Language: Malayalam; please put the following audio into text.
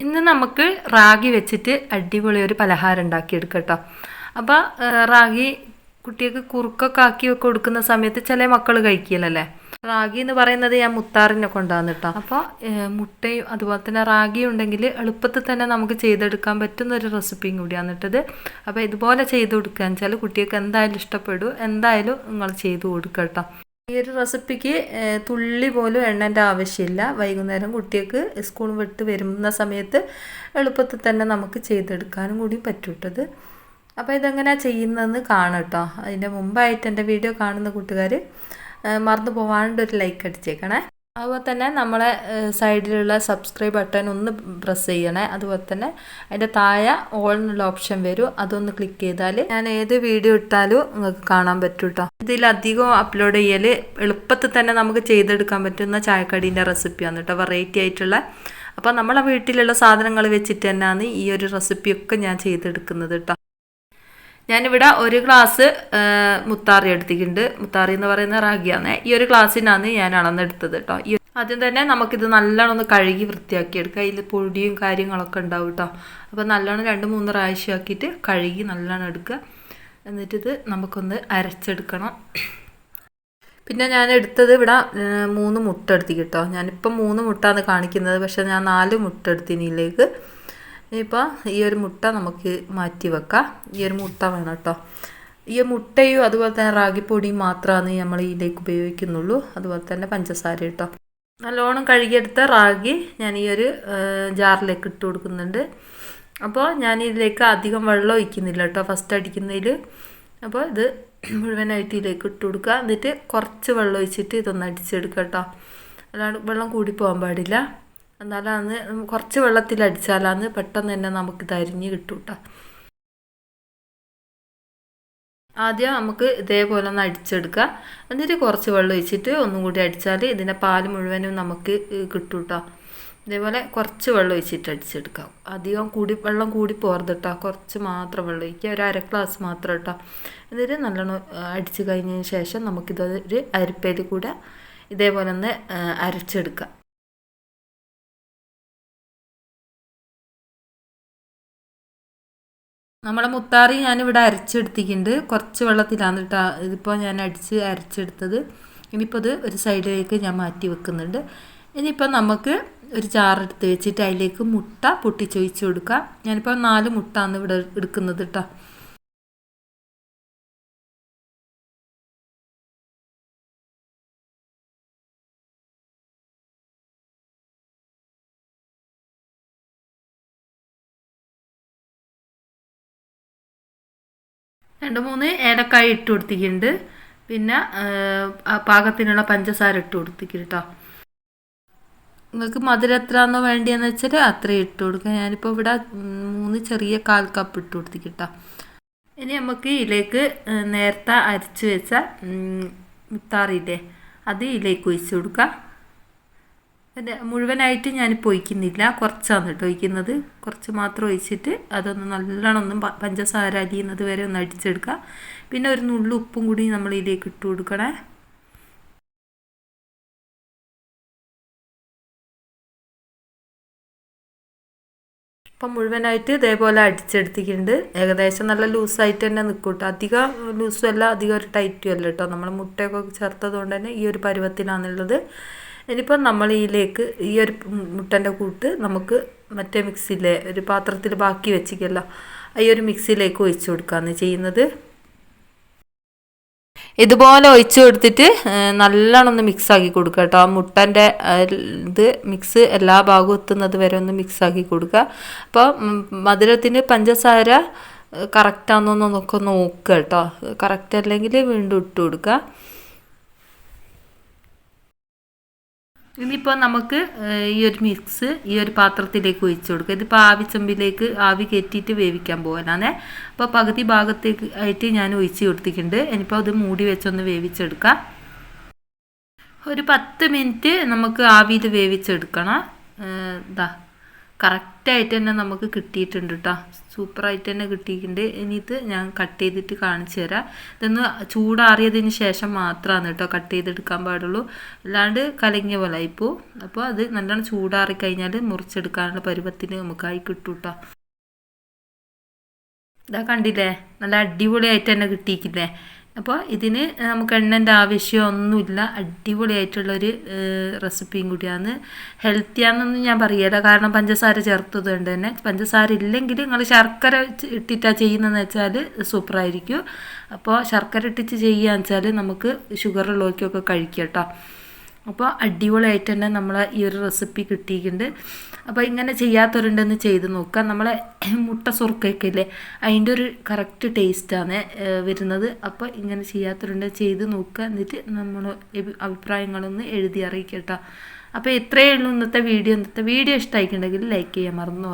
ഇന്ന് നമുക്ക് റാഗി വെച്ചിട്ട് അടിപൊളി ഒരു പലഹാരം ഉണ്ടാക്കിയെടുക്കാം കേട്ടോ. അപ്പോൾ റാഗി കുട്ടികൾക്ക് കുറുക്കൊക്കെ ആക്കി കൊടുക്കുന്ന സമയത്ത് ചില മക്കൾ കഴിക്കില്ലല്ലേ. റാഗി എന്ന് പറയുന്നത് ഞാൻ മുത്താറിനെ കൊണ്ടാണ് കേട്ടോ. അപ്പോൾ മുട്ടയും അതുപോലെ തന്നെ റാഗി ഉണ്ടെങ്കിൽ എളുപ്പത്തിൽ തന്നെ നമുക്ക് ചെയ്തെടുക്കാൻ പറ്റുന്ന ഒരു റെസിപ്പിയും കൂടിയാണ് ഇട്ടത്. അപ്പോൾ ഇതുപോലെ ചെയ്ത് കൊടുക്കുകയെന്ന് വെച്ചാൽ കുട്ടികൾക്ക് എന്തായാലും ഇഷ്ടപ്പെടും. എന്തായാലും നിങ്ങൾ ചെയ്ത് കൊടുക്കുക കേട്ടോ. ഈ ഒരു റെസിപ്പിക്ക് തുള്ളി പോലും എണ്ണേൻ്റെ ആവശ്യമില്ല. വൈകുന്നേരം കുട്ടികൾക്ക് സ്കൂൾ വിട്ട് വരുന്ന സമയത്ത് എളുപ്പത്തിൽ തന്നെ നമുക്ക് ചെയ്തെടുക്കാനും കൂടി പറ്റൂട്ടത്. അപ്പോൾ ഇതെങ്ങനെയാണ് ചെയ്യുന്നതെന്ന് കാണാം കേട്ടോ. അതിൻ്റെ മുമ്പായിട്ട് എൻ്റെ വീഡിയോ കാണുന്ന കൂട്ടുകാർ മറന്നു പോകാണ്ടൊരു ലൈക്ക് അടിച്ചേക്കണേ. അതുപോലെ തന്നെ നമ്മളെ സൈഡിലുള്ള സബ്സ്ക്രൈബ് ബട്ടൺ ഒന്ന് പ്രസ് ചെയ്യണേ. അതുപോലെ തന്നെ അതിൻ്റെ താഴെ ഓൾ എന്നുള്ള ഓപ്ഷൻ വരും, അതൊന്ന് ക്ലിക്ക് ചെയ്താൽ ഞാൻ ഏത് വീഡിയോ ഇട്ടാലും നിങ്ങൾക്ക് കാണാൻ പറ്റും കേട്ടോ. ഇതിലധികം അപ്ലോഡ് ചെയ്യൽ എളുപ്പത്തിൽ തന്നെ നമുക്ക് ചെയ്തെടുക്കാൻ പറ്റുന്ന ചായക്കടീൻ്റെ റെസിപ്പിയാണ് കേട്ടോ, വെറൈറ്റി ആയിട്ടുള്ള. അപ്പോൾ നമ്മളെ വീട്ടിലുള്ള സാധനങ്ങൾ വെച്ചിട്ട് തന്നെയാണ് ഈ ഒരു റെസിപ്പിയൊക്കെ ഞാൻ ചെയ്തെടുക്കുന്നത് കേട്ടോ. ഞാനിവിടെ ഒരു ഗ്ലാസ് മുത്താറി എടുത്തിട്ടുണ്ട്. മുത്താറി എന്ന് പറയുന്ന റാഗിയാണ്. ഈ ഒരു ഗ്ലാസ്സിനാണ് ഞാൻ അളന്നെടുത്തത് കേട്ടോ. ആദ്യം തന്നെ നമുക്കിത് നല്ലോണം ഒന്ന് കഴുകി വൃത്തിയാക്കി എടുക്കുക. അതിൽ പൊടിയും കാര്യങ്ങളൊക്കെ ഉണ്ടാവും കേട്ടോ. അപ്പോൾ നല്ലോണം 2-3 പ്രാവശ്യം ആക്കിയിട്ട് കഴുകി നല്ലോണം എടുക്കുക. എന്നിട്ടിത് നമുക്കൊന്ന് അരച്ചെടുക്കണം. പിന്നെ ഞാൻ എടുത്തത് ഇവിടെ 3 മുട്ട എടുത്തി കേട്ടോ. ഞാനിപ്പം 3 മുട്ടാണ് കാണിക്കുന്നത്, പക്ഷേ ഞാൻ 4 മുട്ട എടുത്തിനിലേക്ക്. ഇപ്പോൾ ഈ ഒരു മുട്ട നമുക്ക് മാറ്റി വെക്കാം. ഈ ഒരു മുട്ട വേണം കേട്ടോ. ഈ മുട്ടയും അതുപോലെ തന്നെ റാഗിപ്പൊടിയും മാത്രമാണ് നമ്മൾ ഇതിലേക്ക് ഉപയോഗിക്കുന്നുള്ളൂ. അതുപോലെ തന്നെ പഞ്ചസാര കേട്ടോ. നല്ലോണം കഴുകിയെടുത്ത റാഗി ഞാൻ ഈ ഒരു ജാറിലേക്ക് ഇട്ട് കൊടുക്കുന്നുണ്ട്. അപ്പോൾ ഞാൻ ഇതിലേക്ക് അധികം വെള്ളം ഒഴിക്കുന്നില്ല കേട്ടോ ഫസ്റ്റ് അടിക്കുന്നതിൽ. അപ്പോൾ ഇത് മുഴുവനായിട്ട് ഇതിലേക്ക് ഇട്ട് കൊടുക്കുക. എന്നിട്ട് കുറച്ച് വെള്ളം ഒഴിച്ചിട്ട് ഇതൊന്ന് അടിച്ചെടുക്കുക കേട്ടോ. അല്ലാണ്ട് വെള്ളം കൂടി പോകാൻ പാടില്ല. എന്നാലാണ് കുറച്ച് വെള്ളത്തിൽ അടിച്ചാലാണ് പെട്ടെന്ന് തന്നെ നമുക്കിത് അരിഞ്ഞ് കിട്ടും കേട്ടോ. ആദ്യം നമുക്ക് ഇതേപോലെ ഒന്ന് അടിച്ചെടുക്കുക. എന്നിട്ട് കുറച്ച് വെള്ളം ഒഴിച്ചിട്ട് ഒന്നും കൂടി അടിച്ചാൽ ഇതിൻ്റെ പാൽ മുഴുവനും നമുക്ക് കിട്ടും കേട്ടോ. ഇതേപോലെ കുറച്ച് വെള്ളം ഒഴിച്ചിട്ട് അടിച്ചെടുക്കാം. അധികം വെള്ളം കൂടി പോകരുത് കേട്ടോ. കുറച്ച് മാത്രം വെള്ളം ഒഴിക്കുക, ഒരു 1/2 ഗ്ലാസ് മാത്രം കേട്ടോ. എന്നിട്ട് നല്ലോണം അടിച്ച് കഴിഞ്ഞതിന് ശേഷം നമുക്കിതൊരു അരിപ്പയിൽ കൂടെ ഇതേപോലെ ഒന്ന് അരച്ചെടുക്കാം. നമ്മളെ മുത്താറി ഞാനിവിടെ അരച്ചെടുത്തിട്ടുണ്ട്. കുറച്ച് വെള്ളത്തിലാണ് കേട്ടോ ഇതിപ്പോൾ ഞാൻ അരച്ചെടുത്തത്. ഇനിയിപ്പോൾ ഇത് ഒരു സൈഡിലേക്ക് ഞാൻ മാറ്റി വെക്കുന്നുണ്ട്. ഇനിയിപ്പോൾ നമുക്ക് ഒരു ജാറെടുത്ത് വെച്ചിട്ട് അതിലേക്ക് മുട്ട പൊട്ടിച്ചൊഴിച്ച് കൊടുക്കാം. ഞാനിപ്പോൾ 4 മുട്ടയാണ് ഇവിടെ എടുക്കുന്നത് കേട്ടോ. രണ്ട് 3 ഏലക്കായ ഇട്ട് കൊടുത്തിട്ടുണ്ട്. പിന്നെ പാകത്തിനുള്ള പഞ്ചസാര ഇട്ട് കൊടുത്തിട്ടുണ്ട് കേട്ടോ. നിങ്ങൾക്ക് മധുരം എത്രയാണോ വേണ്ടിയെന്ന് വെച്ചാൽ അത്രയും ഇട്ട് കൊടുക്കുക. ഞാനിപ്പോൾ ഇവിടെ 3 ചെറിയ 1/4 കപ്പ് ഇട്ട് കൊടുത്തിട്ടോ. ഇനി നമുക്ക് ഇതിലേക്ക് നേരത്തെ അരച്ച് വെച്ച മുത്താറിയില്ലേ അത് ഇതിലേക്ക് ഒഴിച്ച് കൊടുക്കുക. മുഴുവനായിട്ട് ഞാനിപ്പോൾ ഒഴിക്കുന്നില്ല, കുറച്ചാണ് കേട്ടോ ഒഴിക്കുന്നത്. കുറച്ച് മാത്രം ഒഴിച്ചിട്ട് അതൊന്ന് നല്ലോണം പഞ്ചസാര അരിയുന്നത് വരെ ഒന്ന് അടിച്ചെടുക്കുക. പിന്നെ ഒരു നുള്ളു ഉപ്പും കൂടി നമ്മൾ ഇതിലേക്ക് ഇട്ട് കൊടുക്കണേ. അപ്പം മുഴുവനായിട്ട് ഇതേപോലെ അടിച്ചെടുത്തിട്ടുണ്ട്. ഏകദേശം നല്ല ലൂസായിട്ട് തന്നെ നിൽക്കും കേട്ടോ. അധികം ലൂസും അല്ല അധികം ഒരു ടൈറ്റും അല്ല കേട്ടോ. നമ്മൾ മുട്ടയൊക്കെ ചേർത്തത് കൊണ്ട് തന്നെ ഈ ഒരു പരുവത്തിലാണുള്ളത്. ഇനിയിപ്പം നമ്മൾ ഇതിലേക്ക് ഈ ഒരു മുട്ടൻ്റെ കൂട്ട് നമുക്ക് മറ്റേ മിക്സിയിലെ ഒരു പാത്രത്തിൽ ബാക്കി വെച്ചിക്കല്ലോ, ഈ ഒരു മിക്സിയിലേക്ക് ഒഴിച്ചു കൊടുക്കുകയാണ് ചെയ്യുന്നത്. ഇതുപോലെ ഒഴിച്ചു കൊടുത്തിട്ട് നല്ലോണം ഒന്ന് മിക്സാക്കി കൊടുക്കുക കേട്ടോ. ആ മുട്ടൻ്റെ ഇത് മിക്സ് എല്ലാ ഭാഗവും എത്തുന്നത് വരെ ഒന്ന് മിക്സാക്കി കൊടുക്കുക. അപ്പോൾ മധുരത്തിന് പഞ്ചസാര കറക്റ്റാണെന്നൊക്കെ നോക്കുക കേട്ടോ. കറക്റ്റ് അല്ലെങ്കിൽ വീണ്ടും ഇട്ട് കൊടുക്കുക. ഇനിയിപ്പോൾ നമുക്ക് ഈ ഒരു മിക്സ് ഈ ഒരു പാത്രത്തിലേക്ക് ഒഴിച്ചു കൊടുക്കുക. ഇതിപ്പോൾ ആവിച്ചമ്പിലേക്ക് ആവി കയറ്റിയിട്ട് വേവിക്കാൻ പോകാനാണ്. അപ്പോൾ പകുതി ഭാഗത്തേക്ക് ആയിട്ട് ഞാൻ ഒഴിച്ച് കൊടുത്തിട്ടുണ്ട്. ഇനിയിപ്പോൾ അത് മൂടി വെച്ചൊന്ന് വേവിച്ചെടുക്കാം. ഒരു 10 മിനിറ്റ് നമുക്ക് ആവിയിൽ വേവിച്ചെടുക്കണം. കറക്റ്റായിട്ട് തന്നെ നമുക്ക് കിട്ടിയിട്ടുണ്ട് കേട്ടോ. സൂപ്പറായിട്ട് തന്നെ കിട്ടിയിട്ടുണ്ട്. ഇനി ഇത് ഞാൻ കട്ട് ചെയ്തിട്ട് കാണിച്ചു തരാം. ഇതൊന്ന് ചൂടാറിയതിന് ശേഷം മാത്രമാണ് കേട്ടോ കട്ട് ചെയ്തെടുക്കാൻ പാടുള്ളൂ, അല്ലാണ്ട് കലങ്ങിയ പോലെ ആയിപ്പോൾ. അപ്പോൾ അത് നല്ലോണം ചൂടാറി കഴിഞ്ഞാൽ മുറിച്ചെടുക്കാനുള്ള പരുവത്തിന് നമുക്കായി കിട്ടും കേട്ടോ. ഇതാ കണ്ടില്ലേ, നല്ല അടിപൊളിയായിട്ട് തന്നെ കിട്ടിയിരിക്കുന്നേ. അപ്പോൾ ഇതിന് നമുക്ക് എണ്ണൻ്റെ ആവശ്യമൊന്നുമില്ല, അടിപൊളിയായിട്ടുള്ളൊരു റെസിപ്പിയും കൂടിയാണ്. ഹെൽത്തിയാണെന്നൊന്നും ഞാൻ പറയില്ല, കാരണം പഞ്ചസാര ചേർത്തത് കൊണ്ട് തന്നെ. പഞ്ചസാര ഇല്ലെങ്കിൽ നിങ്ങൾ ശർക്കര ഇട്ടിട്ടാണ് ചെയ്യുന്നതെന്ന് വെച്ചാൽ സൂപ്പറായിരിക്കും. അപ്പോൾ ശർക്കര ഇട്ടിട്ട് ചെയ്യുകയെന്ന് വെച്ചാൽ നമുക്ക് ഷുഗറുള്ളവർക്കൊക്കെ കഴിക്കാം കേട്ടോ. അപ്പോൾ അടിപൊളിയായിട്ട് തന്നെ നമ്മളെ ഈ ഒരു റെസിപ്പി കിട്ടിയിട്ടുണ്ട്. അപ്പോൾ ഇങ്ങനെ ചെയ്യാത്തവരുണ്ടെന്ന് ചെയ്ത് നോക്കുക. നമ്മളെ മുട്ട സുർക്കയൊക്കെ ഇല്ലേ, അതിൻ്റെ ഒരു കറക്റ്റ് ടേസ്റ്റാണ് വരുന്നത്. അപ്പോൾ ഇങ്ങനെ ചെയ്യാത്തവരുണ്ട് ചെയ്ത് നോക്കുക. എന്നിട്ട് നമ്മൾ അഭിപ്രായങ്ങളൊന്ന് എഴുതി അറിയിക്കട്ടോ. അപ്പോൾ ഇത്രയേ ഉള്ളൂ ഇന്നത്തെ വീഡിയോ. ഇഷ്ടമായിട്ടുണ്ടെങ്കിൽ ലൈക്ക് ചെയ്യാൻ മറന്നു